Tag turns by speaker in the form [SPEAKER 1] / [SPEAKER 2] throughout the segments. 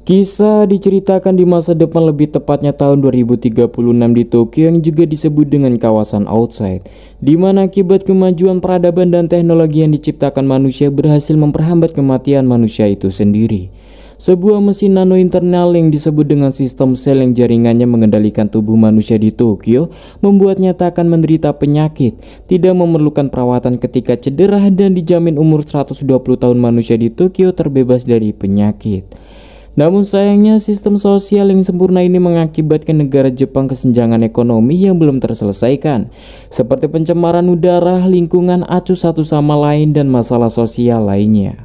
[SPEAKER 1] Kisah diceritakan di masa depan, lebih tepatnya tahun 2036 di Tokyo yang juga disebut dengan kawasan outside, di mana akibat kemajuan peradaban dan teknologi yang diciptakan manusia berhasil memperhambat kematian manusia itu sendiri. Sebuah mesin nano internal yang disebut dengan sistem sel yang jaringannya mengendalikan tubuh manusia di Tokyo membuatnya tak akan menderita penyakit, tidak memerlukan perawatan ketika cedera, dan dijamin umur 120 tahun manusia di Tokyo terbebas dari penyakit. Namun sayangnya sistem sosial yang sempurna ini mengakibatkan negara Jepang kesenjangan ekonomi yang belum terselesaikan, seperti pencemaran udara, lingkungan, acuh satu sama lain, dan masalah sosial lainnya.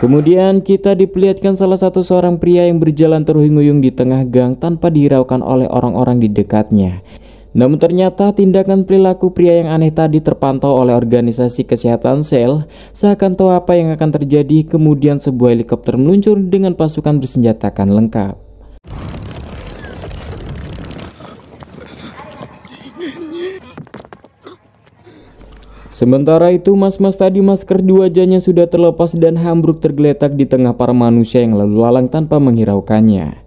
[SPEAKER 1] Kemudian kita diperlihatkan salah satu seorang pria yang berjalan terhuyung-huyung di tengah gang tanpa dihiraukan oleh orang-orang di dekatnya. Namun ternyata tindakan perilaku pria yang aneh tadi terpantau oleh organisasi kesehatan sel. Seakan tahu apa yang akan terjadi, kemudian sebuah helikopter meluncur dengan pasukan bersenjatakan lengkap. Sementara itu mas-mas tadi masker di wajahnya sudah terlepas dan ambruk tergeletak di tengah para manusia yang lalu lalang tanpa menghiraukannya.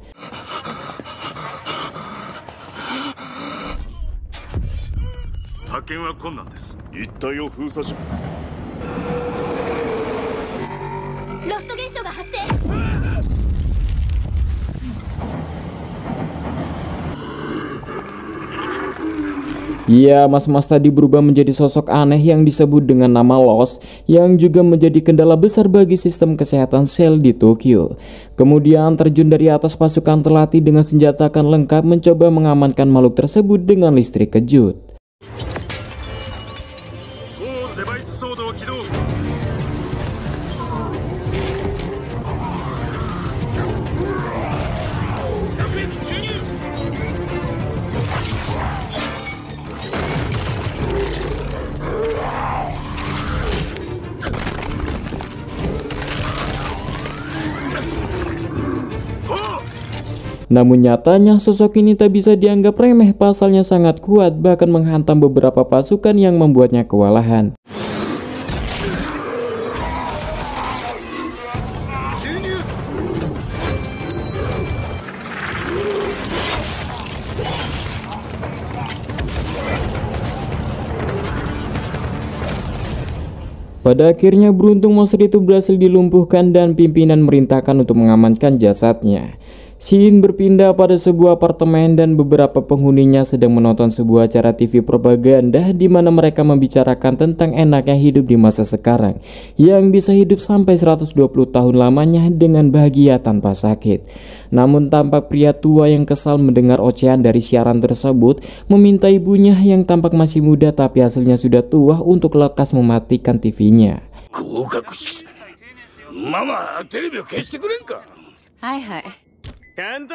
[SPEAKER 1] Ya, mas-mas tadi berubah menjadi sosok aneh yang disebut dengan nama Lost, yang juga menjadi kendala besar bagi sistem kesehatan sel di Tokyo. Kemudian terjun dari atas pasukan terlatih dengan senjatakan lengkap mencoba mengamankan makhluk tersebut dengan listrik kejut. Namun nyatanya sosok ini tak bisa dianggap remeh, pasalnya sangat kuat, bahkan menghantam beberapa pasukan yang membuatnya kewalahan. Pada akhirnya beruntung monster itu berhasil dilumpuhkan dan pimpinan merintahkan untuk mengamankan jasadnya. Scene berpindah pada sebuah apartemen dan beberapa penghuninya sedang menonton sebuah acara TV propaganda di mana mereka membicarakan tentang enaknya hidup di masa sekarang yang bisa hidup sampai 120 tahun lamanya dengan bahagia tanpa sakit. Namun tampak pria tua yang kesal mendengar ocehan dari siaran tersebut meminta ibunya yang tampak masih muda tapi hasilnya sudah tua untuk lekas mematikan TV-nya. Mama, TVを消してくれんか? Hai hai. Tak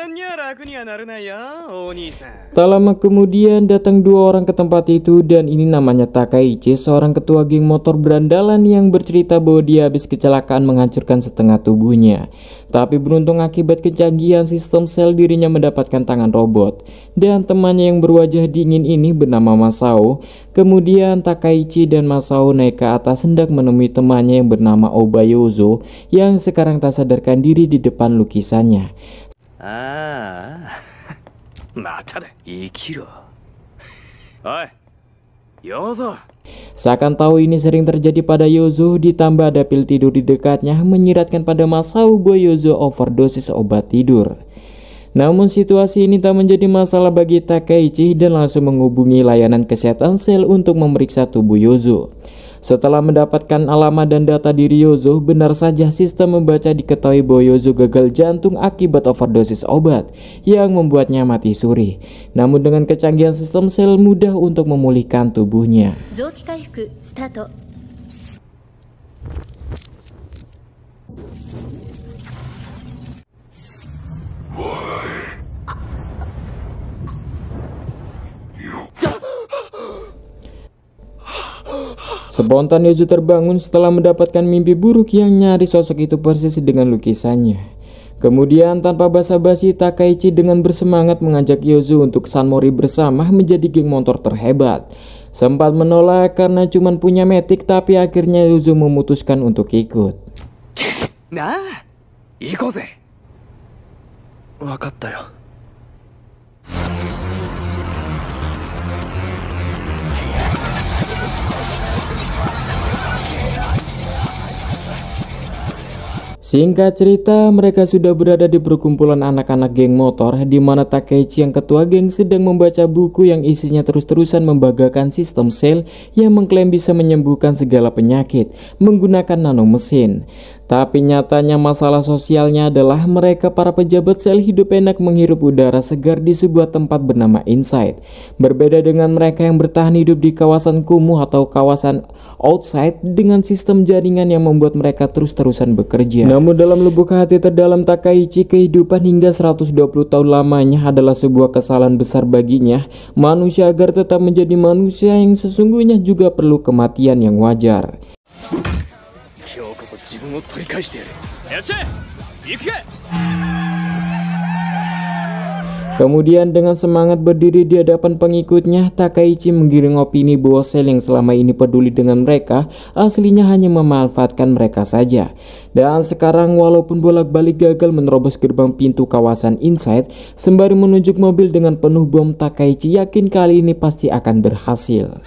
[SPEAKER 1] lama kemudian datang dua orang ke tempat itu, dan ini namanya Takaichi, seorang ketua geng motor berandalan yang bercerita bahwa dia habis kecelakaan menghancurkan setengah tubuhnya. Tapi beruntung akibat kecanggihan sistem sel dirinya mendapatkan tangan robot. Dan temannya yang berwajah dingin ini bernama Masao. Kemudian Takaichi dan Masao naik ke atas hendak menemui temannya yang bernama Obayozo yang sekarang tak sadarkan diri di depan lukisannya. Seakan tahu ini sering terjadi pada Yozo, ditambah ada pil tidur di dekatnya menyiratkan pada Masao bahwa Yozo overdosis obat tidur. Namun situasi ini tak menjadi masalah bagi Takaichi dan langsung menghubungi layanan kesehatan sel untuk memeriksa tubuh Yozo. Setelah mendapatkan alamat dan data diri Yozo, benar saja sistem membaca diketahui bahwa Yozo gagal jantung akibat overdosis obat yang membuatnya mati suri. Namun dengan kecanggihan sistem sel mudah untuk memulihkan tubuhnya. Spontan Yozo terbangun setelah mendapatkan mimpi buruk yang nyaris sosok itu persis dengan lukisannya. Kemudian tanpa basa-basi, Takaichi dengan bersemangat mengajak Yozo untuk Sanmori bersama menjadi geng motor terhebat. Sempat menolak karena cuma punya metik, tapi akhirnya Yozo memutuskan untuk ikut.
[SPEAKER 2] Nah, ikoze. Wakatta yo.
[SPEAKER 1] Singkat cerita, mereka sudah berada di perkumpulan anak-anak geng motor di mana Takaichi yang ketua geng sedang membaca buku yang isinya terus-terusan membanggakan sistem sel yang mengklaim bisa menyembuhkan segala penyakit menggunakan nano mesin. Tapi nyatanya masalah sosialnya adalah mereka para pejabat sel hidup enak menghirup udara segar di sebuah tempat bernama Inside. Berbeda dengan mereka yang bertahan hidup di kawasan kumuh atau kawasan outside dengan sistem jaringan yang membuat mereka terus-terusan bekerja. Namun dalam lubuk hati terdalam Takaichi, kehidupan hingga 120 tahun lamanya adalah sebuah kesalahan besar baginya. Manusia agar tetap menjadi manusia yang sesungguhnya juga perlu kematian yang wajar. Kemudian dengan semangat berdiri di hadapan pengikutnya, Takaichi menggiring opini bahwa sel yang selama ini peduli dengan mereka aslinya hanya memanfaatkan mereka saja. Dan sekarang walaupun bolak-balik gagal menerobos gerbang pintu kawasan Inside sembari menunjuk mobil dengan penuh bom, Takaichi yakin kali ini pasti akan berhasil.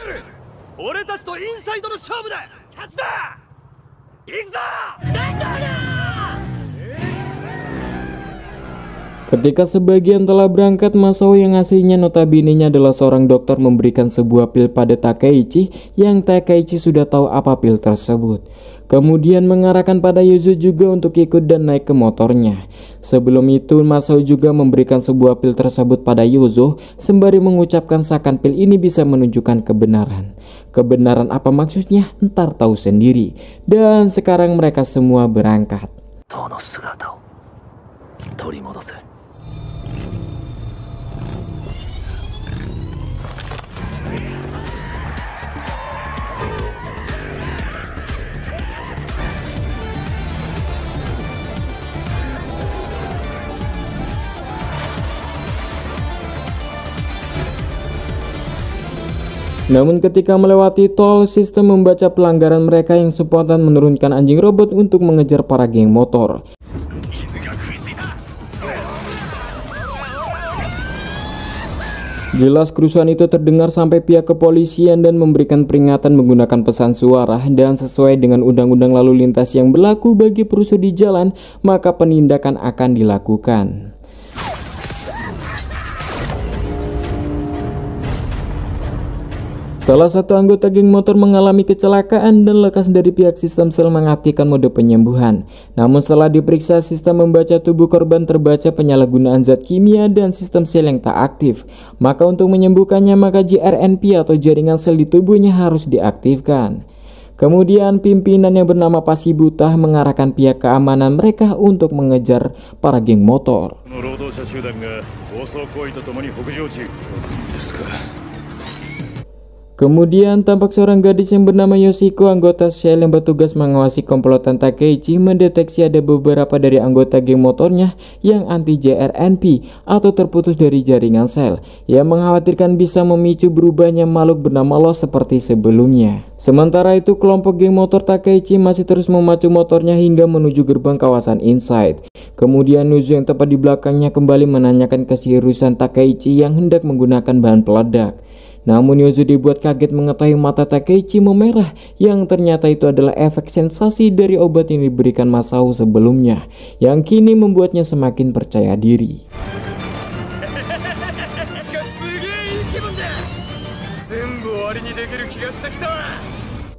[SPEAKER 1] Ketika sebagian telah berangkat, Masao yang aslinya notabene-nya adalah seorang dokter memberikan sebuah pil pada Takaichi yang Takaichi sudah tahu apa pil tersebut. Kemudian mengarahkan pada Yozo juga untuk ikut dan naik ke motornya. Sebelum itu Masao juga memberikan sebuah pil tersebut pada Yozo sembari mengucapkan seakan pil ini bisa menunjukkan kebenaran. Kebenaran apa maksudnya? Entar tahu sendiri. Dan sekarang mereka semua berangkat. Namun ketika melewati tol, sistem membaca pelanggaran mereka yang spontan menurunkan anjing robot untuk mengejar para geng motor. Jelas kerusuhan itu terdengar sampai pihak kepolisian dan memberikan peringatan menggunakan pesan suara, dan sesuai dengan undang-undang lalu lintas yang berlaku bagi perusuh di jalan, maka penindakan akan dilakukan. Salah satu anggota geng motor mengalami kecelakaan dan lekas dari pihak sistem sel mengaktifkan mode penyembuhan. Namun setelah diperiksa, sistem membaca tubuh korban terbaca penyalahgunaan zat kimia dan sistem sel yang tak aktif. Maka untuk menyembuhkannya, maka JRNP atau jaringan sel di tubuhnya harus diaktifkan. Kemudian pimpinan yang bernama Pasibutah mengarahkan pihak keamanan mereka untuk mengejar para geng motor. Kemudian tampak seorang gadis yang bernama Yoshiko, anggota sel yang bertugas mengawasi komplotan Takaichi, mendeteksi ada beberapa dari anggota geng motornya yang anti JRNP atau terputus dari jaringan sel, yang mengkhawatirkan bisa memicu berubahnya makhluk bernama Los seperti sebelumnya. Sementara itu kelompok geng motor Takaichi masih terus memacu motornya hingga menuju gerbang kawasan Inside. Kemudian Nuzu yang tepat di belakangnya kembali menanyakan keseriusan Takaichi yang hendak menggunakan bahan peledak. Namun Yozo dibuat kaget mengetahui mata Takaichi memerah, yang ternyata itu adalah efek sensasi dari obat yang diberikan Masao sebelumnya, yang kini membuatnya semakin percaya diri.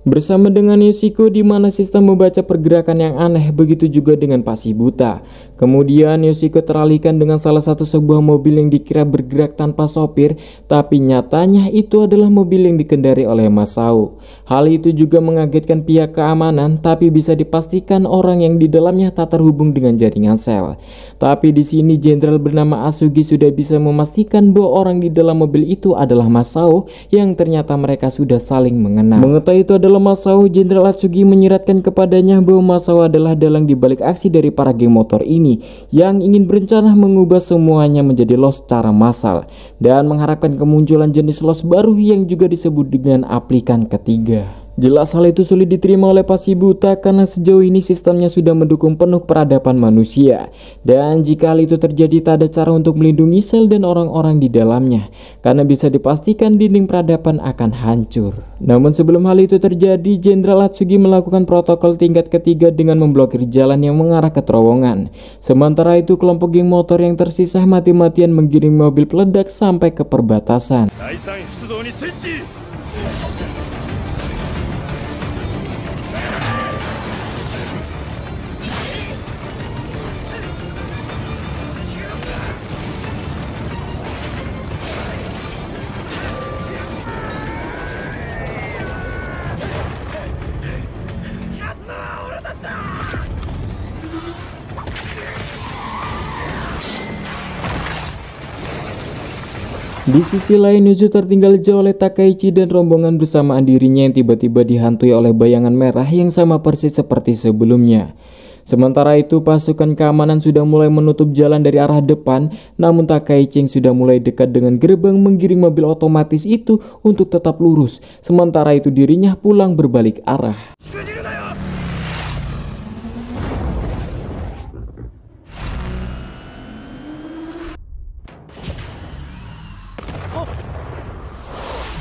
[SPEAKER 1] bersama dengan Yoshiko, di mana sistem membaca pergerakan yang aneh, begitu juga dengan Pasibuta. Kemudian Yoshiko teralihkan dengan salah satu sebuah mobil yang dikira bergerak tanpa sopir, tapi nyatanya itu adalah mobil yang dikendari oleh Masao. Hal itu juga mengagetkan pihak keamanan, tapi bisa dipastikan orang yang di dalamnya tak terhubung dengan jaringan sel. Tapi di sini jenderal bernama Asugi sudah bisa memastikan bahwa orang di dalam mobil itu adalah Masao, yang ternyata mereka sudah saling mengenal. Mengetahui itu adalah Masao, jenderal Asugi menyiratkan kepadanya bahwa Masao adalah dalang dibalik aksi dari para geng motor ini yang ingin berencana mengubah semuanya menjadi los secara massal dan mengharapkan kemunculan jenis los baru yang juga disebut dengan aplikan ketiga. Jelas hal itu sulit diterima oleh Pasibuta karena sejauh ini sistemnya sudah mendukung penuh peradaban manusia, dan jika hal itu terjadi tak ada cara untuk melindungi sel dan orang-orang di dalamnya karena bisa dipastikan dinding peradaban akan hancur. Namun sebelum hal itu terjadi, Jenderal Atsugi melakukan protokol tingkat ketiga dengan memblokir jalan yang mengarah ke terowongan. Sementara itu kelompok geng motor yang tersisa mati-matian menggiring mobil peledak sampai ke perbatasan. Di sisi lain, Yuzu tertinggal jauh oleh Takaichi dan rombongan bersamaan dirinya yang tiba-tiba dihantui oleh bayangan merah yang sama persis seperti sebelumnya. Sementara itu pasukan keamanan sudah mulai menutup jalan dari arah depan, namun Takaichi yang sudah mulai dekat dengan gerbang menggiring mobil otomatis itu untuk tetap lurus. Sementara itu dirinya pulang berbalik arah.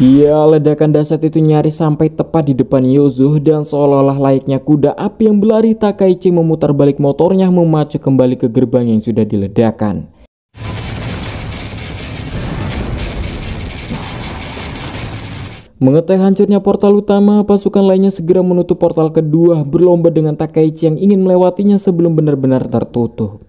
[SPEAKER 1] Ya, ledakan dahsyat itu nyaris sampai tepat di depan Yozo, dan seolah-olah layaknya kuda api yang berlari, Takaichi memutar balik motornya memacu kembali ke gerbang yang sudah diledakkan. Mengetahui hancurnya portal utama, pasukan lainnya segera menutup portal kedua, berlomba dengan Takaichi yang ingin melewatinya sebelum benar-benar tertutup.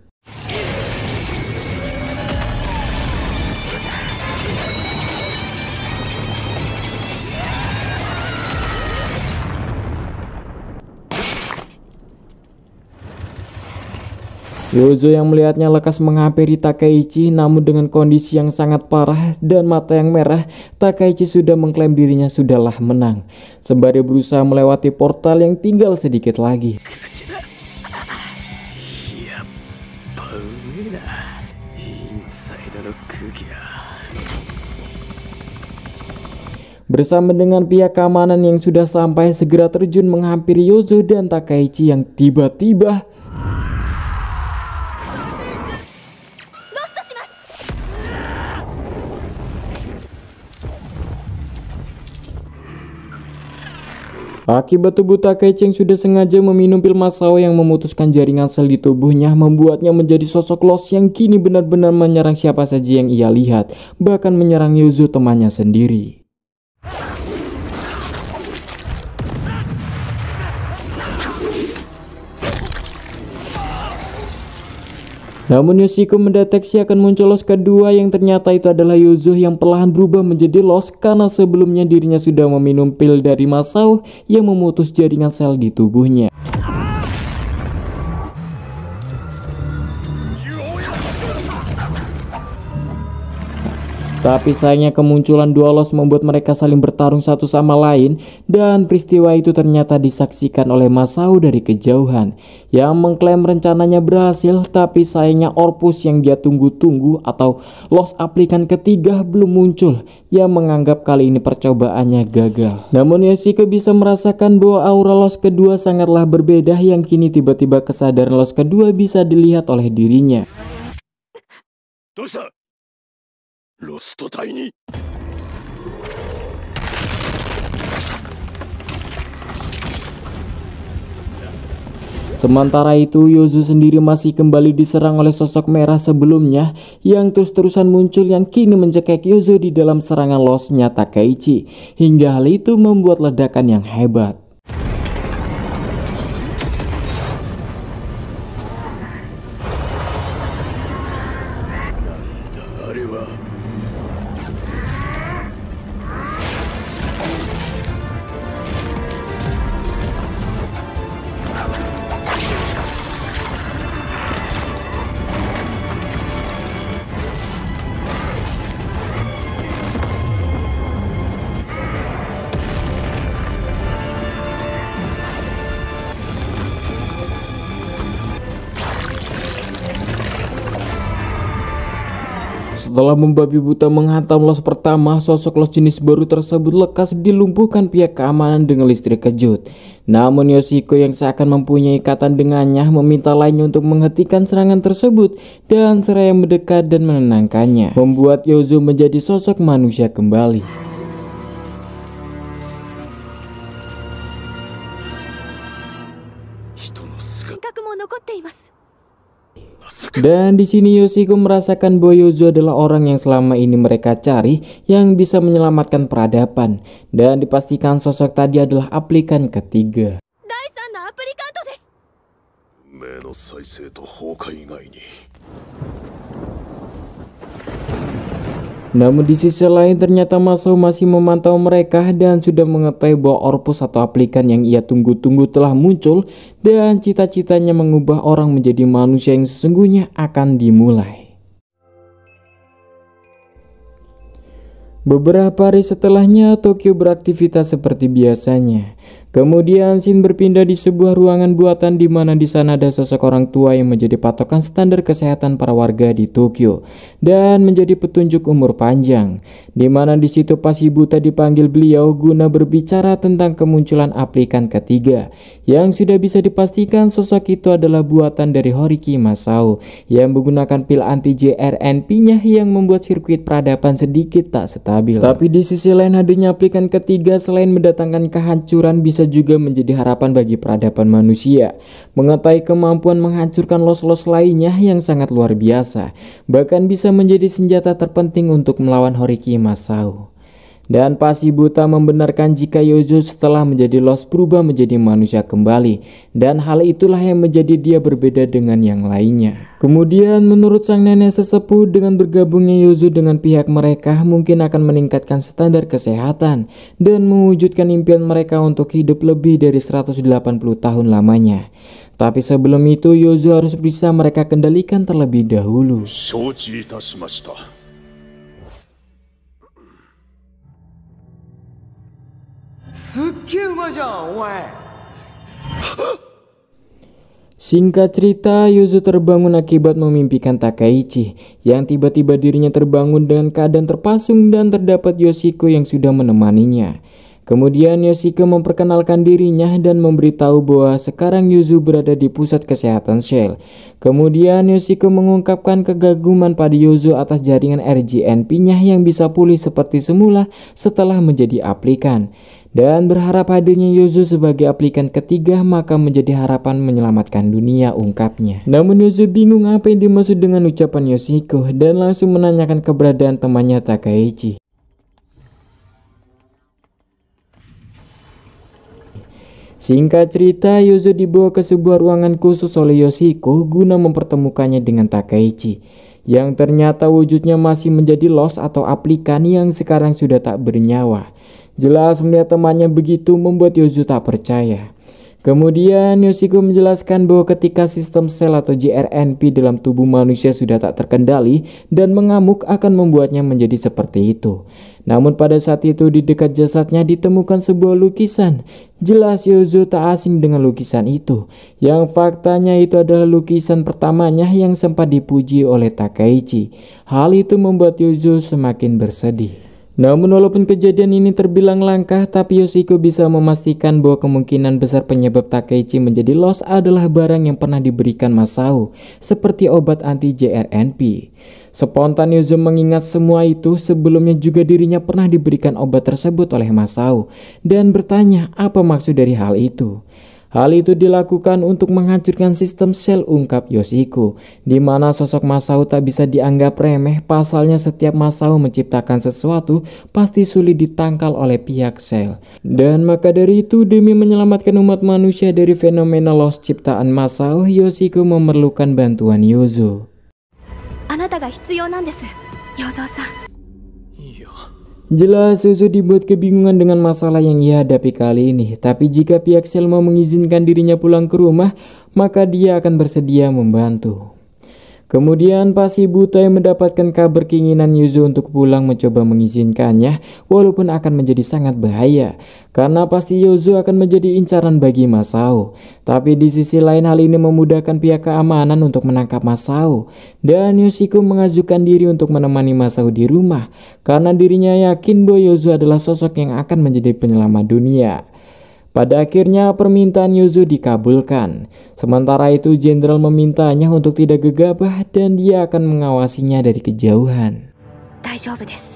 [SPEAKER 1] Yozo yang melihatnya lekas menghampiri Takaichi, namun dengan kondisi yang sangat parah dan mata yang merah, Takaichi sudah mengklaim dirinya sudahlah menang, sembari berusaha melewati portal yang tinggal sedikit lagi. Bersama dengan pihak keamanan yang sudah sampai, segera terjun menghampiri Yozo dan Takaichi yang tiba-tiba akibat tubuh Takaichi yang sudah sengaja meminum pil Masao yang memutuskan jaringan sel di tubuhnya, membuatnya menjadi sosok los yang kini benar-benar menyerang siapa saja yang ia lihat, bahkan menyerang Yozo temannya sendiri. Namun Yoshiko mendeteksi akan muncul los kedua yang ternyata itu adalah Yozo yang perlahan berubah menjadi los karena sebelumnya dirinya sudah meminum pil dari Masao yang memutus jaringan sel di tubuhnya. Tapi sayangnya kemunculan dua los membuat mereka saling bertarung satu sama lain, dan peristiwa itu ternyata disaksikan oleh Masao dari kejauhan yang mengklaim rencananya berhasil, tapi sayangnya Orpus yang dia tunggu-tunggu atau los aplikan ketiga belum muncul, yang menganggap kali ini percobaannya gagal. Namun Yoshiko bisa merasakan bahwa aura los kedua sangatlah berbeda, yang kini tiba-tiba kesadaran los kedua bisa dilihat oleh dirinya. Sementara itu Yozo sendiri masih kembali diserang oleh sosok merah sebelumnya yang terus-terusan muncul, yang kini mencekik Yozo di dalam serangan losnya Takaichi, hingga hal itu membuat ledakan yang hebat. Setelah membabi buta menghantam los pertama, sosok los jenis baru tersebut lekas dilumpuhkan pihak keamanan dengan listrik kejut. Namun Yoshiko yang seakan mempunyai ikatan dengannya meminta lainnya untuk menghentikan serangan tersebut dan seraya mendekat dan menenangkannya, membuat Yozo menjadi sosok manusia kembali. Dan di sini Yoshiko merasakan bahwa Yozo adalah orang yang selama ini mereka cari yang bisa menyelamatkan peradaban, dan dipastikan sosok tadi adalah aplikan ketiga. Namun di sisi lain ternyata Masao masih memantau mereka dan sudah mengetahui bahwa Orpus atau aplikan yang ia tunggu-tunggu telah muncul, dan cita-citanya mengubah orang menjadi manusia yang sesungguhnya akan dimulai. Beberapa hari setelahnya, Tokyo beraktivitas seperti biasanya. Kemudian Shin berpindah di sebuah ruangan buatan di mana di sana ada sosok orang tua yang menjadi patokan standar kesehatan para warga di Tokyo dan menjadi petunjuk umur panjang. Di mana di situ Pasibuta dipanggil beliau guna berbicara tentang kemunculan aplikan ketiga yang sudah bisa dipastikan sosok itu adalah buatan dari Horiki Masao yang menggunakan pil anti JRNP-nya yang membuat sirkuit peradaban sedikit tak stabil. Tapi di sisi lain hadirnya aplikan ketiga selain mendatangkan kehancuran bisa juga menjadi harapan bagi peradaban manusia, mengetahui kemampuan menghancurkan los-los lainnya yang sangat luar biasa, bahkan bisa menjadi senjata terpenting untuk melawan Horiki Masao. Dan Pasibuta membenarkan jika Yozo setelah menjadi los berubah menjadi manusia kembali, dan hal itulah yang menjadi dia berbeda dengan yang lainnya. Kemudian menurut sang nenek sesepuh, dengan bergabungnya Yozo dengan pihak mereka mungkin akan meningkatkan standar kesehatan dan mewujudkan impian mereka untuk hidup lebih dari 180 tahun lamanya. Tapi sebelum itu Yozo harus bisa mereka kendalikan terlebih dahulu. Singkat cerita, Yozo terbangun akibat memimpikan Takaichi yang tiba-tiba dirinya terbangun dengan keadaan terpasung dan terdapat Yoshiko yang sudah menemaninya. Kemudian Yoshiko memperkenalkan dirinya dan memberitahu bahwa sekarang Yozo berada di pusat kesehatan Shell. Kemudian Yoshiko mengungkapkan kegaguman pada Yozo atas jaringan RGNP-nya yang bisa pulih seperti semula setelah menjadi aplikan. Dan berharap hadirnya Yozo sebagai aplikan ketiga maka menjadi harapan menyelamatkan dunia, ungkapnya. Namun Yozo bingung apa yang dimaksud dengan ucapan Yoshiko dan langsung menanyakan keberadaan temannya Takaichi. Singkat cerita, Yozo dibawa ke sebuah ruangan khusus oleh Yoshiko guna mempertemukannya dengan Takaichi, yang ternyata wujudnya masih menjadi los atau aplikan yang sekarang sudah tak bernyawa. Jelas melihat temannya begitu membuat Yozo tak percaya. Kemudian Yoshiko menjelaskan bahwa ketika sistem sel atau JRNP dalam tubuh manusia sudah tak terkendali dan mengamuk akan membuatnya menjadi seperti itu. Namun pada saat itu di dekat jasadnya ditemukan sebuah lukisan. Jelas Yozo tak asing dengan lukisan itu, yang faktanya itu adalah lukisan pertamanya yang sempat dipuji oleh Takaichi. Hal itu membuat Yozo semakin bersedih. Namun walaupun kejadian ini terbilang langka, tapi Yoshiko bisa memastikan bahwa kemungkinan besar penyebab Takaichi menjadi los adalah barang yang pernah diberikan Masao, seperti obat anti JRNP. Spontan Yozo mengingat semua itu, sebelumnya juga dirinya pernah diberikan obat tersebut oleh Masao, dan bertanya apa maksud dari hal itu. Hal itu dilakukan untuk menghancurkan sistem sel, ungkap Yoshiko, di mana sosok Masao tak bisa dianggap remeh. Pasalnya setiap Masao menciptakan sesuatu pasti sulit ditangkal oleh pihak sel. Dan maka dari itu, demi menyelamatkan umat manusia dari fenomena los ciptaan Masao, Yoshiko memerlukan bantuan Yozo. Jelas Yozo dibuat kebingungan dengan masalah yang ia hadapi kali ini. Tapi jika pihak sel mau mengizinkan dirinya pulang ke rumah, maka dia akan bersedia membantu. Kemudian pas si Butai mendapatkan kabar keinginan Yuzo untuk pulang mencoba mengizinkannya, walaupun akan menjadi sangat bahaya karena pasti Yuzo akan menjadi incaran bagi Masao. Tapi di sisi lain hal ini memudahkan pihak keamanan untuk menangkap Masao, dan Yoshiko mengajukan diri untuk menemani Masao di rumah karena dirinya yakin bahwa Yuzo adalah sosok yang akan menjadi penyelamat dunia. Pada akhirnya permintaan Yuzo dikabulkan. Sementara itu jenderal memintanya untuk tidak gegabah dan dia akan mengawasinya dari kejauhan.
[SPEAKER 3] 大丈夫です。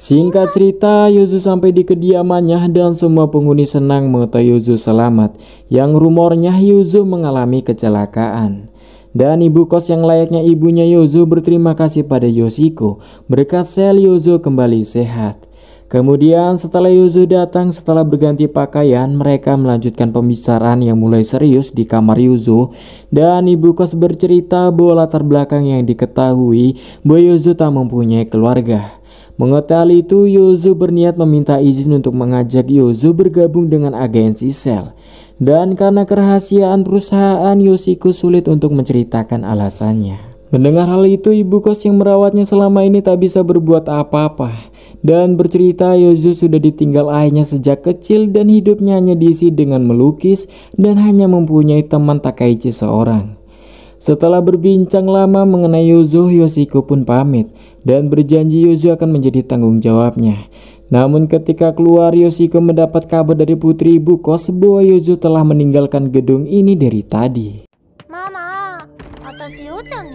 [SPEAKER 1] Singkat cerita, Yuzo sampai di kediamannya dan semua penghuni senang mengetahui Yuzo selamat. Yang rumornya Yuzo mengalami kecelakaan. Dan ibu kos yang layaknya ibunya Yuzo berterima kasih pada Yoshiko berkat sel Yuzo kembali sehat. Kemudian setelah Yuzo datang setelah berganti pakaian, mereka melanjutkan pembicaraan yang mulai serius di kamar Yuzo. Dan ibu kos bercerita bahwa latar belakang yang diketahui bahwa Yuzo tak mempunyai keluarga. Mengetahui itu, Yuzo berniat meminta izin untuk mengajak Yuzo bergabung dengan agensi sel. Dan karena kerahasiaan perusahaan, Yoshiko sulit untuk menceritakan alasannya. Mendengar hal itu, ibu kos yang merawatnya selama ini tak bisa berbuat apa-apa. Dan bercerita Yuzo sudah ditinggal ayahnya sejak kecil dan hidupnya hanya diisi dengan melukis dan hanya mempunyai teman Takaichi seorang. Setelah berbincang lama mengenai Yuzo, Yoshiko pun pamit dan berjanji Yuzo akan menjadi tanggung jawabnya. Namun ketika keluar, Yoshiko mendapat kabar dari putri ibu kos bahwa Yuzo telah meninggalkan gedung ini dari tadi.
[SPEAKER 3] Mama,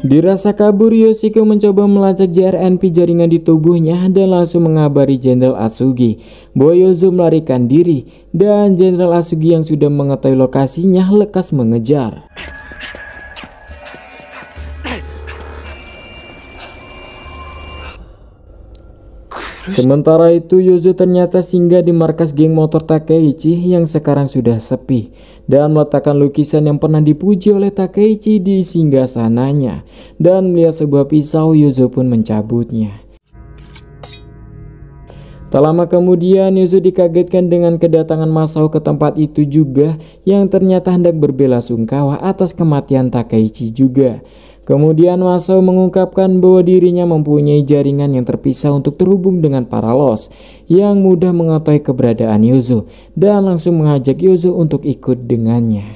[SPEAKER 1] Dirasa kabur, Yoshiko mencoba melacak JRNP jaringan di tubuhnya dan langsung mengabari Jenderal Atsugi bahwa Yuzo melarikan diri, dan Jenderal Atsugi yang sudah mengetahui lokasinya lekas mengejar. Sementara itu, Yuzo ternyata singgah di markas geng motor Takeichi yang sekarang sudah sepi dan meletakkan lukisan yang pernah dipuji oleh Takeichi di singgasananya, dan melihat sebuah pisau, Yuzo pun mencabutnya. Tak lama kemudian, Yuzo dikagetkan dengan kedatangan Masao ke tempat itu juga, yang ternyata hendak berbelasungkawa atas kematian Takeichi juga. Kemudian Masao mengungkapkan bahwa dirinya mempunyai jaringan yang terpisah untuk terhubung dengan para los yang mudah mengetahui keberadaan Yuzo dan langsung mengajak Yuzo untuk ikut dengannya.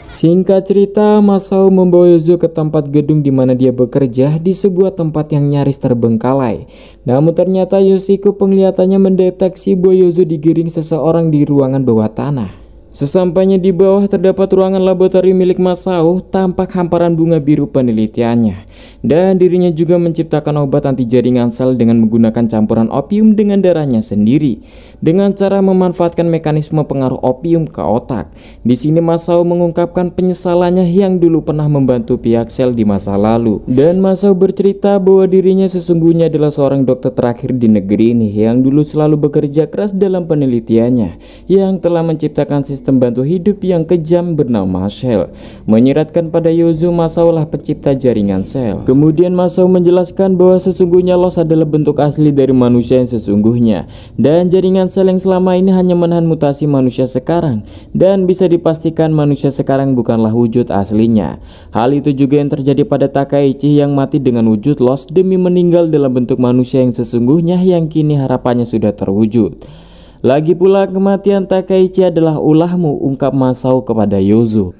[SPEAKER 1] Singkat cerita, Masao membawa Yuzo ke tempat gedung di mana dia bekerja di sebuah tempat yang nyaris terbengkalai. Namun ternyata Yoshiko penglihatannya mendeteksi bahwa Yuzo digiring seseorang di ruangan bawah tanah. Sesampainya di bawah terdapat ruangan laboratorium milik Masao, tampak hamparan bunga biru penelitiannya. Dan dirinya juga menciptakan obat anti jaringan sel dengan menggunakan campuran opium dengan darahnya sendiri, dengan cara memanfaatkan mekanisme pengaruh opium ke otak. Di sini Masao mengungkapkan penyesalannya yang dulu pernah membantu pihak sel di masa lalu. Dan Masao bercerita bahwa dirinya sesungguhnya adalah seorang dokter terakhir di negeri ini yang dulu selalu bekerja keras dalam penelitiannya, yang telah menciptakan sistem bantu hidup yang kejam bernama sel. Menyiratkan pada Yuzo, Masao lah pencipta jaringan sel. Kemudian Masao menjelaskan bahwa sesungguhnya los adalah bentuk asli dari manusia yang sesungguhnya, dan jaringan sel yang selama ini hanya menahan mutasi manusia sekarang, dan bisa dipastikan manusia sekarang bukanlah wujud aslinya. Hal itu juga yang terjadi pada Takaichi yang mati dengan wujud los demi meninggal dalam bentuk manusia yang sesungguhnya yang kini harapannya sudah terwujud. Lagi pula kematian Takaichi adalah ulahmu, ungkap Masao kepada Yuzo.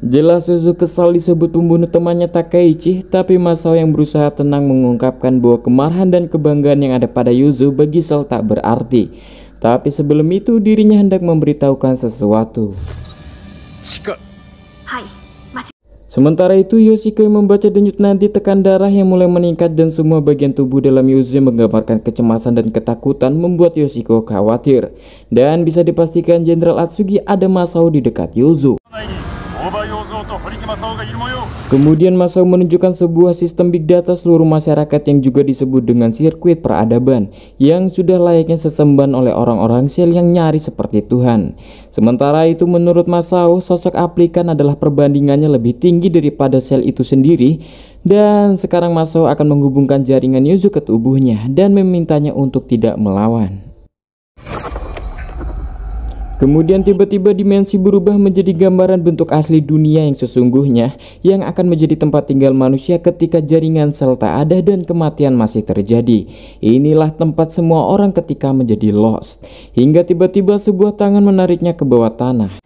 [SPEAKER 1] Jelas Yuzo kesal disebut pembunuh temannya Takaichi, tapi Masao yang berusaha tenang mengungkapkan bahwa kemarahan dan kebanggaan yang ada pada Yuzo bagi sel tak berarti. Tapi sebelum itu dirinya hendak memberitahukan sesuatu. Sementara itu Yoshiko yang membaca denyut nadi tekan darah yang mulai meningkat dan semua bagian tubuh dalam Yuzo menggambarkan kecemasan dan ketakutan membuat Yoshiko khawatir. Dan bisa dipastikan Jenderal Atsugi ada Masao di dekat Yuzo. Kemudian Masao menunjukkan sebuah sistem big data seluruh masyarakat yang juga disebut dengan sirkuit peradaban yang sudah layaknya sesembahan oleh orang-orang sel yang nyaris seperti Tuhan. Sementara itu menurut Masao, sosok aplikan adalah perbandingannya lebih tinggi daripada sel itu sendiri, dan sekarang Masao akan menghubungkan jaringan Yuzu ke tubuhnya dan memintanya untuk tidak melawan. Kemudian tiba-tiba dimensi berubah menjadi gambaran bentuk asli dunia yang sesungguhnya yang akan menjadi tempat tinggal manusia ketika jaringan sel tak ada dan kematian masih terjadi. Inilah tempat semua orang ketika menjadi lost, hingga tiba-tiba sebuah tangan menariknya ke bawah tanah.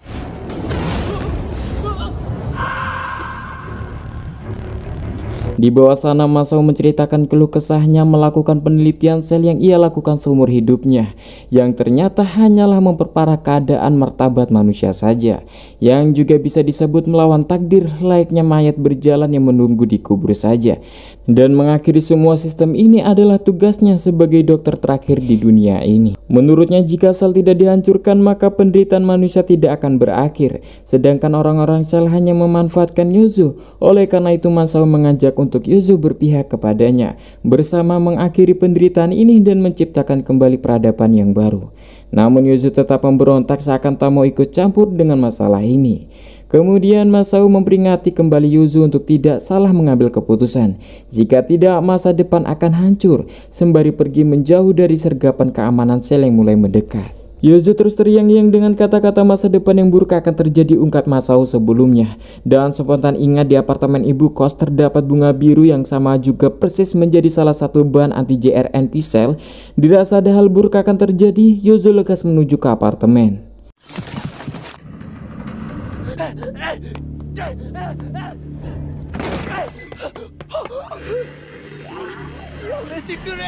[SPEAKER 1] Di bawah sana Masao menceritakan keluh kesahnya melakukan penelitian sel yang ia lakukan seumur hidupnya, yang ternyata hanyalah memperparah keadaan martabat manusia saja, yang juga bisa disebut melawan takdir layaknya mayat berjalan yang menunggu dikubur saja. Dan mengakhiri semua sistem ini adalah tugasnya sebagai dokter terakhir di dunia ini. Menurutnya jika sel tidak dihancurkan maka penderitaan manusia tidak akan berakhir, sedangkan orang-orang sel hanya memanfaatkan Yuzu. Oleh karena itu Masao mengajak untuk Yuzu berpihak kepadanya, bersama mengakhiri penderitaan ini dan menciptakan kembali peradaban yang baru. Namun Yuzu tetap memberontak seakan tak mau ikut campur dengan masalah ini. Kemudian Masao memperingati kembali Yuzu untuk tidak salah mengambil keputusan. Jika tidak, masa depan akan hancur, sembari pergi menjauh dari sergapan keamanan sel yang mulai mendekat. Yuzu terus teriang-iang dengan kata-kata masa depan yang buruk akan terjadi, ungkap Masao sebelumnya. Dan spontan ingat di apartemen ibu kos terdapat bunga biru yang sama juga persis menjadi salah satu bahan anti JRNP sel. Dirasa ada hal buruk akan terjadi, Yuzu lekas menuju ke apartemen.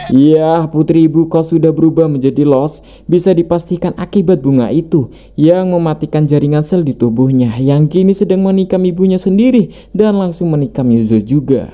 [SPEAKER 1] Ya, putri ibu kos sudah berubah menjadi lost, bisa dipastikan akibat bunga itu yang mematikan jaringan sel di tubuhnya, yang kini sedang menikam ibunya sendiri dan langsung menikam Yuzu juga.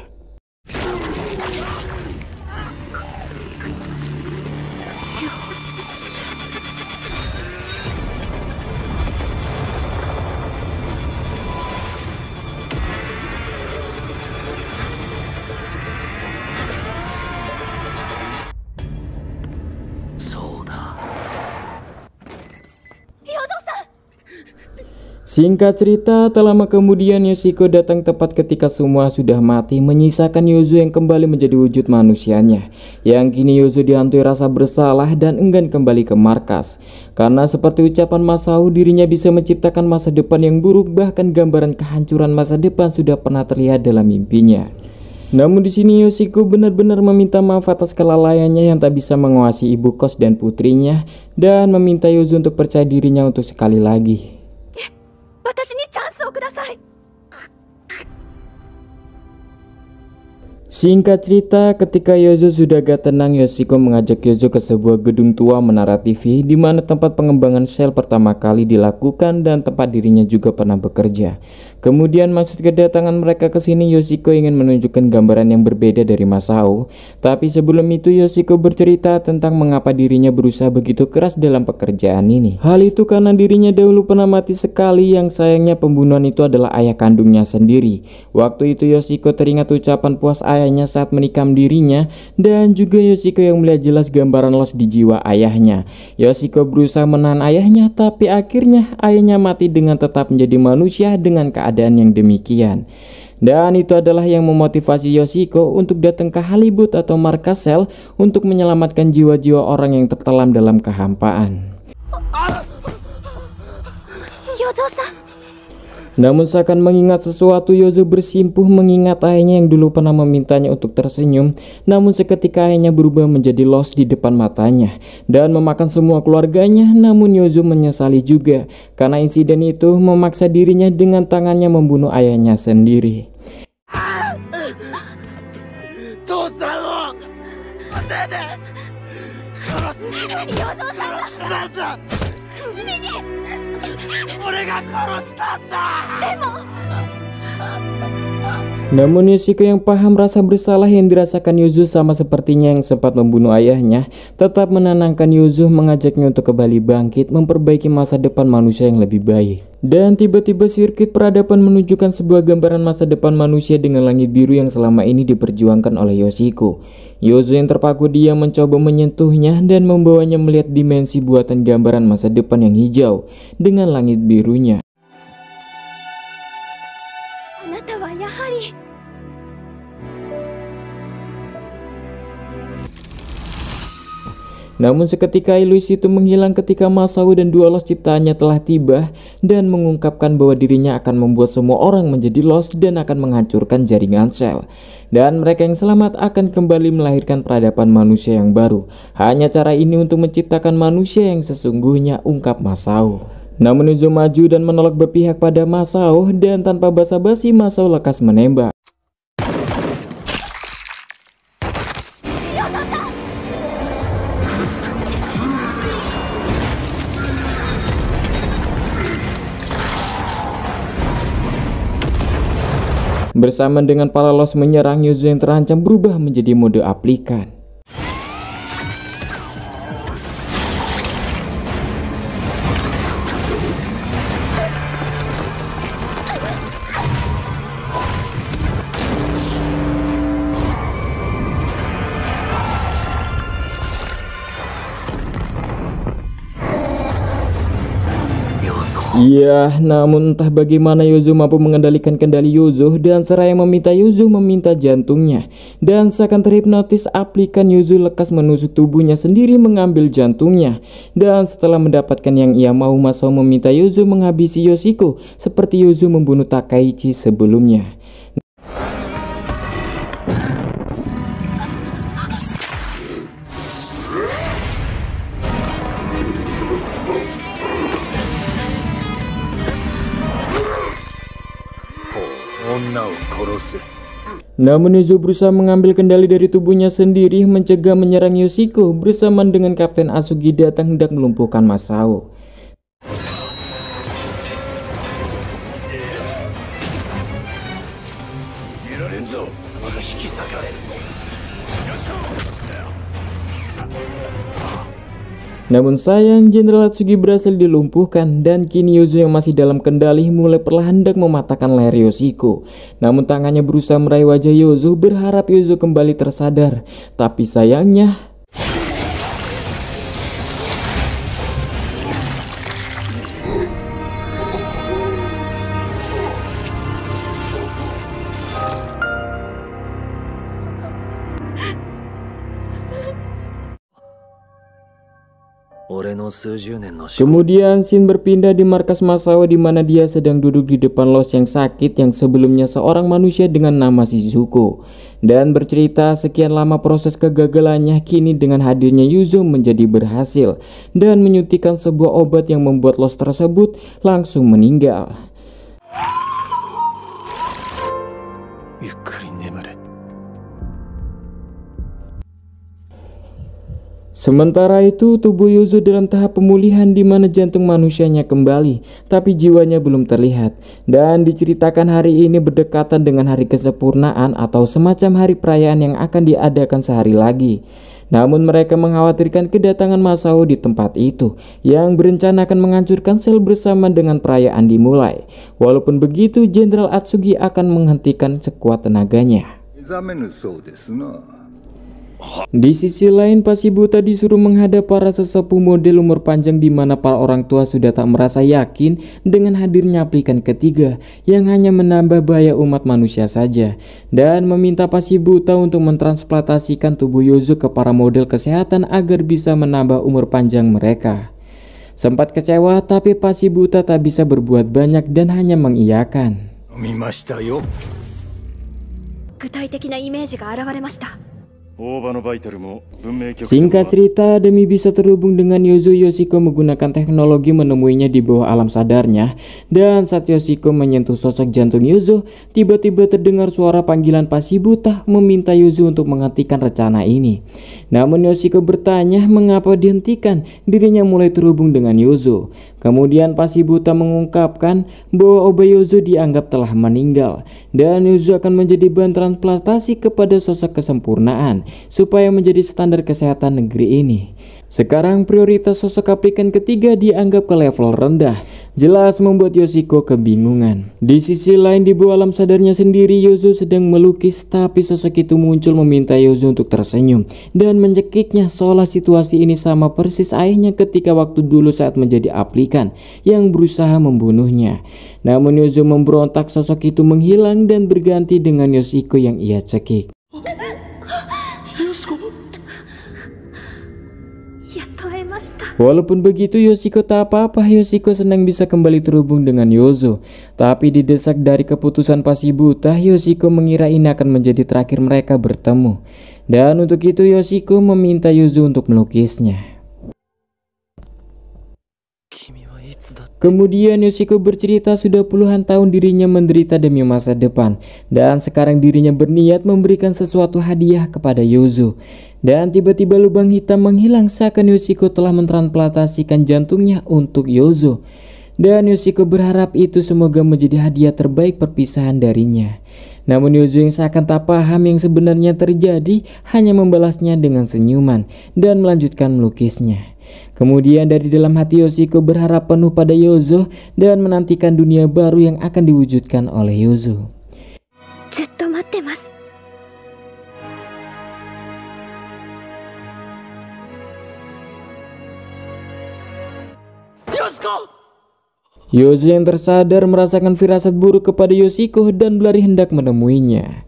[SPEAKER 1] Singkat cerita, tak lama kemudian Yoshiko datang tepat ketika semua sudah mati, menyisakan Yuzu yang kembali menjadi wujud manusianya. Yang kini Yuzu dihantui rasa bersalah dan enggan kembali ke markas. Karena seperti ucapan Masao, dirinya bisa menciptakan masa depan yang buruk, bahkan gambaran kehancuran masa depan sudah pernah terlihat dalam mimpinya. Namun di sini Yoshiko benar-benar meminta maaf atas kelalaiannya yang tak bisa menguasai ibu kos dan putrinya, dan meminta Yuzu untuk percaya dirinya untuk sekali lagi. Singkat cerita, ketika Yuzu sudah agak tenang, Yoshiko mengajak Yuzu ke sebuah gedung tua menara TV di mana tempat pengembangan sel pertama kali dilakukan dan tempat dirinya juga pernah bekerja. Kemudian maksud kedatangan mereka ke sini, Yoshiko ingin menunjukkan gambaran yang berbeda dari Masao. Tapi sebelum itu Yoshiko bercerita tentang mengapa dirinya berusaha begitu keras dalam pekerjaan ini. Hal itu karena dirinya dahulu pernah mati sekali, yang sayangnya pembunuhan itu adalah ayah kandungnya sendiri. Waktu itu Yoshiko teringat ucapan puas ayahnya saat menikam dirinya, dan juga Yoshiko yang melihat jelas gambaran loss di jiwa ayahnya. Yoshiko berusaha menahan ayahnya, tapi akhirnya ayahnya mati dengan tetap menjadi manusia dengan keadaan yang demikian. Dan itu adalah yang memotivasi Yoshiko untuk datang ke Hollywood atau markas sel untuk menyelamatkan jiwa-jiwa orang yang tertelan dalam kehampaan. Namun seakan mengingat sesuatu, Yuzu bersimpuh mengingat ayahnya yang dulu pernah memintanya untuk tersenyum. Namun seketika ayahnya berubah menjadi lost di depan matanya dan memakan semua keluarganya. Namun Yuzu menyesali juga karena insiden itu memaksa dirinya dengan tangannya membunuh ayahnya sendiri. Namun Yoshiko yang paham rasa bersalah yang dirasakan Yuzu sama sepertinya yang sempat membunuh ayahnya, tetap menenangkan Yuzu, mengajaknya untuk kembali bangkit memperbaiki masa depan manusia yang lebih baik. Dan tiba-tiba sirkuit peradaban menunjukkan sebuah gambaran masa depan manusia dengan langit biru yang selama ini diperjuangkan oleh Yoshiko. Yuzu yang terpaku diam mencoba menyentuhnya dan membawanya melihat dimensi buatan gambaran masa depan yang hijau dengan langit birunya. Namun seketika ilusi itu menghilang ketika Masao dan dua los ciptaannya telah tiba dan mengungkapkan bahwa dirinya akan membuat semua orang menjadi los dan akan menghancurkan jaringan sel. Dan mereka yang selamat akan kembali melahirkan peradaban manusia yang baru. Hanya cara ini untuk menciptakan manusia yang sesungguhnya, ungkap Masao. Namun Yuzu maju dan menolak berpihak pada Masao dan tanpa basa-basi Masao lekas menembak. Bersama dengan para los menyerang, Yuzu yang terancam berubah menjadi mode aplikan. Ya, namun entah bagaimana Yuzu mampu mengendalikan kendali Yuzu dan seraya meminta Yuzu meminta jantungnya. Dan seakan terhipnotis, aplikan Yuzu lekas menusuk tubuhnya sendiri mengambil jantungnya. Dan setelah mendapatkan yang ia mau, Masao meminta Yuzu menghabisi Yoshiko seperti Yuzu membunuh Takaichi sebelumnya. Namun Yuzu berusaha mengambil kendali dari tubuhnya sendiri, mencegah menyerang Yoshiko bersamaan dengan Kapten Asugi datang hendak melumpuhkan Masao. Namun sayang, Jenderal Atsugi berhasil dilumpuhkan dan kini Yuzu yang masih dalam kendali mulai perlahan hendak mematahkan leher Yoshiko. Namun tangannya berusaha meraih wajah Yuzu berharap Yuzu kembali tersadar. Tapi sayangnya kemudian scene berpindah di markas Masao di mana dia sedang duduk di depan los yang sakit yang sebelumnya seorang manusia dengan nama Shizuko, dan bercerita sekian lama proses kegagalannya kini dengan hadirnya Yuzu menjadi berhasil dan menyuntikkan sebuah obat yang membuat los tersebut langsung meninggal. Sementara itu tubuh Yuzu dalam tahap pemulihan di mana jantung manusianya kembali, tapi jiwanya belum terlihat. Dan diceritakan hari ini berdekatan dengan hari kesempurnaan atau semacam hari perayaan yang akan diadakan sehari lagi. Namun mereka mengkhawatirkan kedatangan Masao di tempat itu yang berencana akan menghancurkan sel bersama dengan perayaan dimulai. Walaupun begitu, Jenderal Atsugi akan menghentikan sekuat tenaganya. Di sisi lain, Pasibuta disuruh menghadap para sesepuh model umur panjang di mana para orang tua sudah tak merasa yakin dengan hadirnya aplikan ketiga yang hanya menambah bahaya umat manusia saja, dan meminta Pasibuta untuk mentransplantasikan tubuh Yuzu ke para model kesehatan agar bisa menambah umur panjang mereka. Sempat kecewa, tapi Pasibuta tak bisa berbuat banyak dan hanya mengiyakan. Singkat cerita, demi bisa terhubung dengan Yozo, Yoshiko menggunakan teknologi menemuinya di bawah alam sadarnya. Dan saat Yoshiko menyentuh sosok jantung Yozo, tiba-tiba terdengar suara panggilan Pasibuta meminta Yozo untuk menghentikan rencana ini. Namun Yoshiko bertanya mengapa dihentikan, dirinya mulai terhubung dengan Yozo. Kemudian Pasibuta mengungkapkan bahwa Oba Yozo dianggap telah meninggal dan Yozo akan menjadi bahan transplantasi kepada sosok kesempurnaan supaya menjadi standar kesehatan negeri ini. Sekarang prioritas sosok aplikan ketiga dianggap ke level rendah. Jelas membuat Yoshiko kebingungan. Di sisi lain, di bawah alam sadarnya sendiri, Yozo sedang melukis, tapi sosok itu muncul meminta Yozo untuk tersenyum dan mencekiknya, seolah situasi ini sama persis ayahnya ketika waktu dulu saat menjadi aplikan yang berusaha membunuhnya. Namun Yozo memberontak, sosok itu menghilang dan berganti dengan Yoshiko yang ia cekik. Walaupun begitu, Yoshiko tak apa-apa. Yoshiko senang bisa kembali terhubung dengan Yozo. Tapi didesak dari keputusan Pasibuta, Yoshiko mengira ini akan menjadi terakhir mereka bertemu. Dan untuk itu Yoshiko meminta Yozo untuk melukisnya. Kemudian Yoshiko bercerita sudah puluhan tahun dirinya menderita demi masa depan, dan sekarang dirinya berniat memberikan sesuatu hadiah kepada Yozo. Dan tiba-tiba lubang hitam menghilang seakan Yoshiko telah mentransplantasikan jantungnya untuk Yozo. Dan Yoshiko berharap itu semoga menjadi hadiah terbaik perpisahan darinya. Namun Yozo yang seakan tak paham yang sebenarnya terjadi hanya membalasnya dengan senyuman dan melanjutkan melukisnya. Kemudian dari dalam hati Yoshiko berharap penuh pada Yozo dan menantikan dunia baru yang akan diwujudkan oleh Yozo. Yozo yang tersadar merasakan firasat buruk kepada Yoshiko dan berlari hendak menemuinya.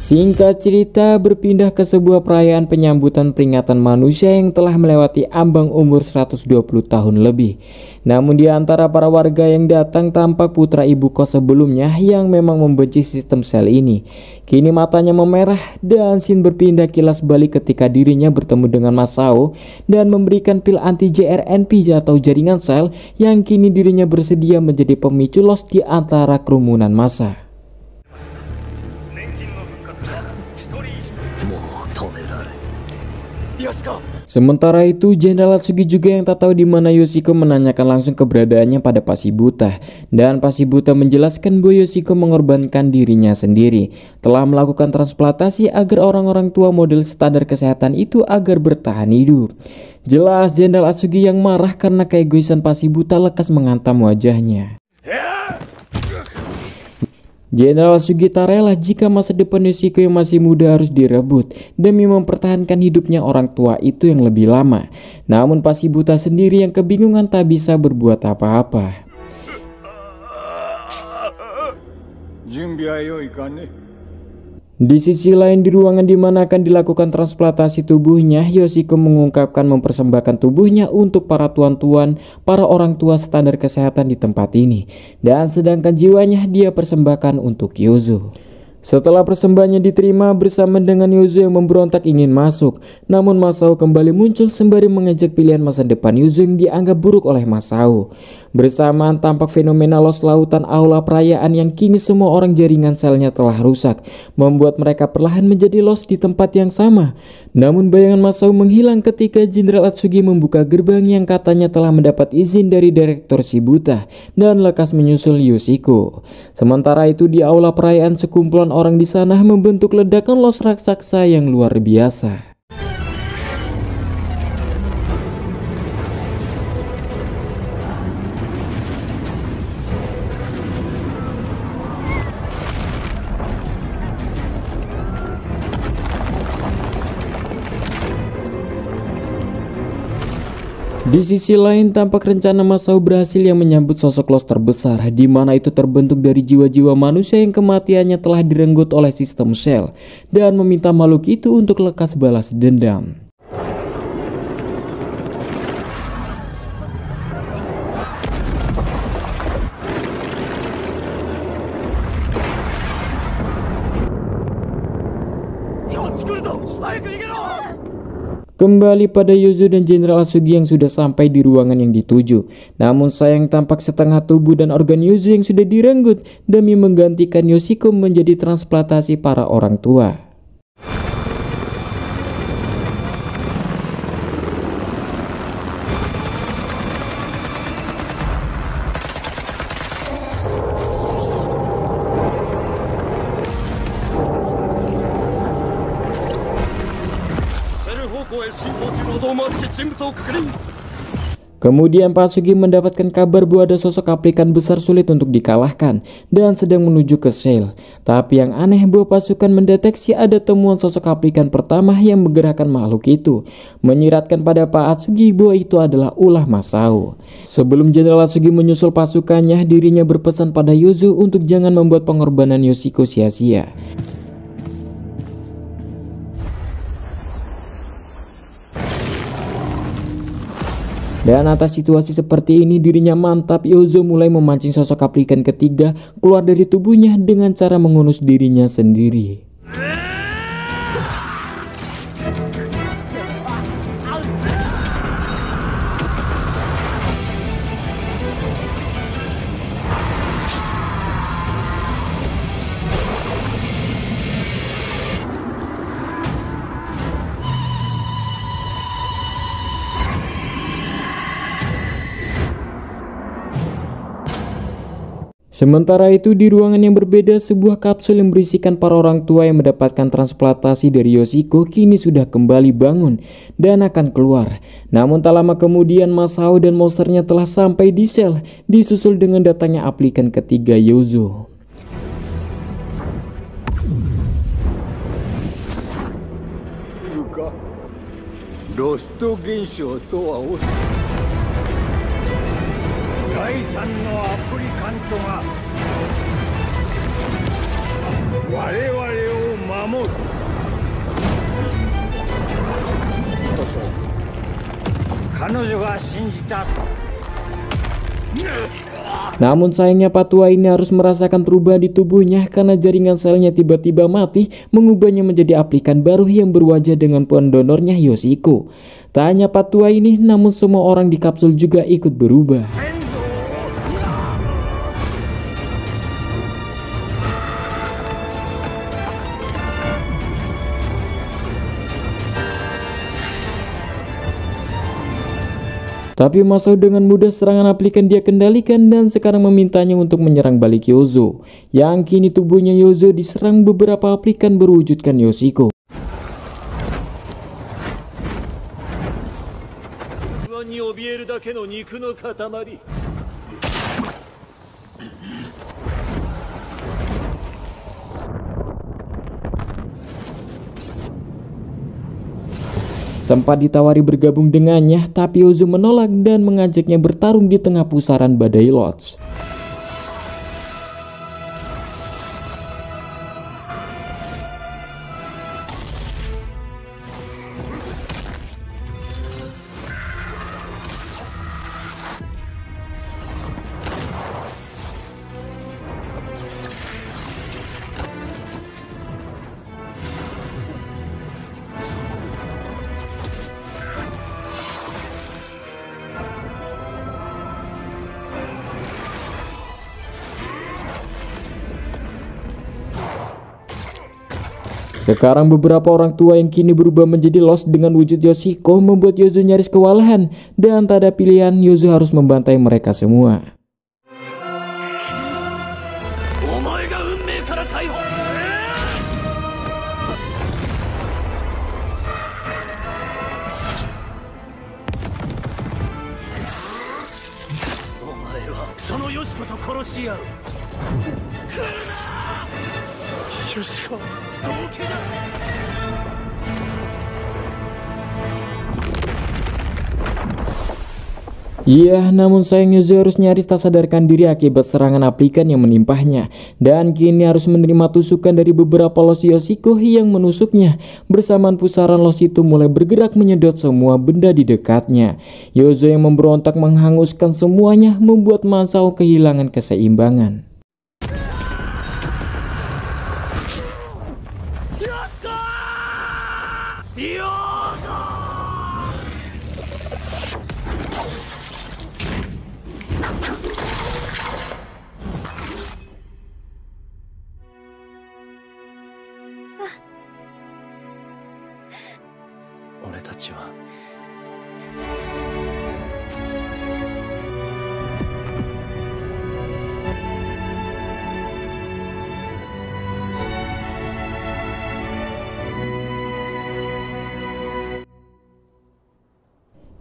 [SPEAKER 1] Singkat cerita, berpindah ke sebuah perayaan penyambutan peringatan manusia yang telah melewati ambang umur 120 tahun lebih. Namun di antara para warga yang datang tampak putra ibu kos sebelumnya yang memang membenci sistem sel ini. Kini matanya memerah dan Shin berpindah kilas balik ketika dirinya bertemu dengan Masao dan memberikan pil anti JRNP atau jaringan sel yang kini dirinya bersedia menjadi pemicu los di antara kerumunan massa. Sementara itu, Jenderal Atsugi juga yang tak tahu di mana Yoshiko menanyakan langsung keberadaannya pada Pasibuta, dan Pasibuta menjelaskan bahwa Yoshiko mengorbankan dirinya sendiri, telah melakukan transplantasi agar orang-orang tua model standar kesehatan itu agar bertahan hidup. Jelas Jenderal Atsugi yang marah karena keegoisan Pasibuta lekas menghantam wajahnya. Jenderal Atsugi tak rela jika masa depan Yoshiko yang masih muda harus direbut demi mempertahankan hidupnya orang tua itu yang lebih lama. Namun Pasibuta sendiri yang kebingungan tak bisa berbuat apa-apa. Di sisi lain, di ruangan di mana akan dilakukan transplantasi tubuhnya, Yoshiko mengungkapkan mempersembahkan tubuhnya untuk para tuan-tuan, para orang tua standar kesehatan di tempat ini. Dan sedangkan jiwanya dia persembahkan untuk Yozo. Setelah persembahannya diterima bersama dengan Yozo yang memberontak ingin masuk, namun Masao kembali muncul sembari mengajak pilihan masa depan Yozo yang dianggap buruk oleh Masao. Bersamaan tampak fenomena los lautan aula perayaan yang kini semua orang jaringan selnya telah rusak, membuat mereka perlahan menjadi los di tempat yang sama. Namun bayangan Masao menghilang ketika Jenderal Atsugi membuka gerbang yang katanya telah mendapat izin dari Direktur Shibuta dan lekas menyusul Yoshiko. Sementara itu di aula perayaan sekumpulan orang di sana membentuk ledakan los raksasa yang luar biasa. Di sisi lain tampak rencana Masao berhasil yang menyambut sosok los terbesar, di mana itu terbentuk dari jiwa-jiwa manusia yang kematiannya telah direnggut oleh sistem sel, dan meminta makhluk itu untuk lekas balas dendam. Kembali pada Yozo dan Jenderal Asugi yang sudah sampai di ruangan yang dituju. Namun sayang tampak setengah tubuh dan organ Yozo yang sudah direnggut demi menggantikan Yoshiko menjadi transplantasi para orang tua. Kemudian Pak Asugi mendapatkan kabar bahwa ada sosok aplikan besar sulit untuk dikalahkan dan sedang menuju ke sel. Tapi yang aneh bahwa pasukan mendeteksi ada temuan sosok aplikan pertama yang menggerakkan makhluk itu, menyiratkan pada Pak Asugi bahwa itu adalah ulah Masao. Sebelum Jenderal Asugi menyusul pasukannya, dirinya berpesan pada Yozo untuk jangan membuat pengorbanan Yoshiko sia-sia. Dan atas situasi seperti ini dirinya mantap, Yozo mulai memancing sosok aplikan ketiga keluar dari tubuhnya dengan cara mengunus dirinya sendiri. Sementara itu di ruangan yang berbeda, sebuah kapsul yang berisikan para orang tua yang mendapatkan transplantasi dari Yoshiko kini sudah kembali bangun dan akan keluar. Namun tak lama kemudian Masao dan monsternya telah sampai di sel, disusul dengan datangnya aplikan ketiga Yozo. Namun sayangnya Patua ini harus merasakan perubahan di tubuhnya karena jaringan selnya tiba-tiba mati, mengubahnya menjadi aplikan baru yang berwajah dengan pendonornya Yoshiko. Tak hanya Patua ini, namun semua orang di kapsul juga ikut berubah. Tapi Masao dengan mudah serangan aplikan dia kendalikan dan sekarang memintanya untuk menyerang balik Yozo. Yang kini tubuhnya Yozo diserang beberapa aplikan berwujudkan Yoshiko. Sempat ditawari bergabung dengannya, tapi Yozo menolak dan mengajaknya bertarung di tengah pusaran badai Lodge. Sekarang beberapa orang tua yang kini berubah menjadi Lost dengan wujud Yoshiko membuat Yozo nyaris kewalahan dan tak ada pilihan, Yozo harus membantai mereka semua. Iya, namun sayang Yozo harus nyaris tak sadarkan diri akibat serangan aplikan yang menimpahnya. Dan kini harus menerima tusukan dari beberapa los Yoshiko yang menusuknya. Bersamaan pusaran los itu mulai bergerak menyedot semua benda di dekatnya. Yozo yang memberontak menghanguskan semuanya membuat Masao kehilangan keseimbangan.
[SPEAKER 2] 俺たちは。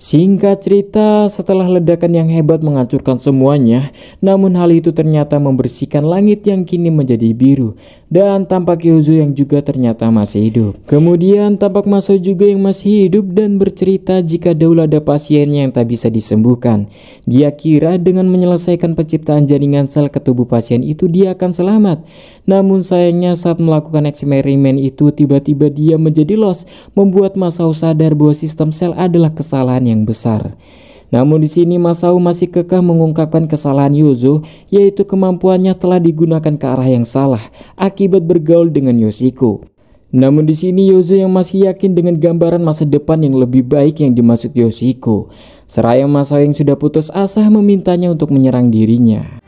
[SPEAKER 1] Singkat cerita, setelah ledakan yang hebat menghancurkan semuanya, namun hal itu ternyata membersihkan langit yang kini menjadi biru, dan tampak Yozo yang juga ternyata masih hidup. Kemudian tampak Masao juga yang masih hidup dan bercerita jika dahulu ada pasiennya yang tak bisa disembuhkan. Dia kira dengan menyelesaikan penciptaan jaringan sel ke tubuh pasien itu dia akan selamat. Namun sayangnya saat melakukan eksperimen itu tiba-tiba dia menjadi lost, membuat Masao sadar bahwa sistem sel adalah kesalahan yang besar. Namun di sini Masao masih kekeh mengungkapkan kesalahan Yozo, yaitu kemampuannya telah digunakan ke arah yang salah akibat bergaul dengan Yoshiko. Namun di sini Yozo yang masih yakin dengan gambaran masa depan yang lebih baik yang dimaksud Yoshiko. Seraya Masao yang sudah putus asa memintanya untuk menyerang dirinya.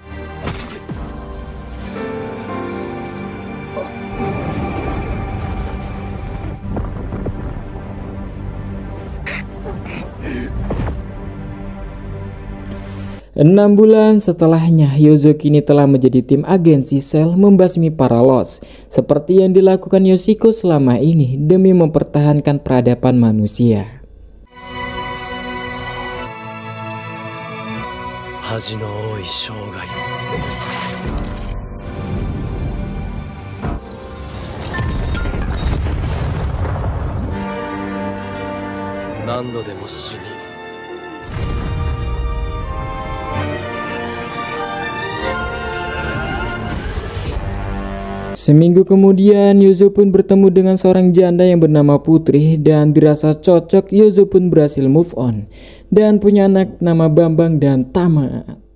[SPEAKER 1] Enam bulan setelahnya, Yozo kini telah menjadi tim agensi sel membasmi para Lost, seperti yang dilakukan Yoshiko selama ini demi mempertahankan peradaban manusia. Seminggu kemudian, Yozo pun bertemu dengan seorang janda yang bernama Putri, dan dirasa cocok, Yozo pun berhasil move on dan punya anak nama Bambang dan Tamat.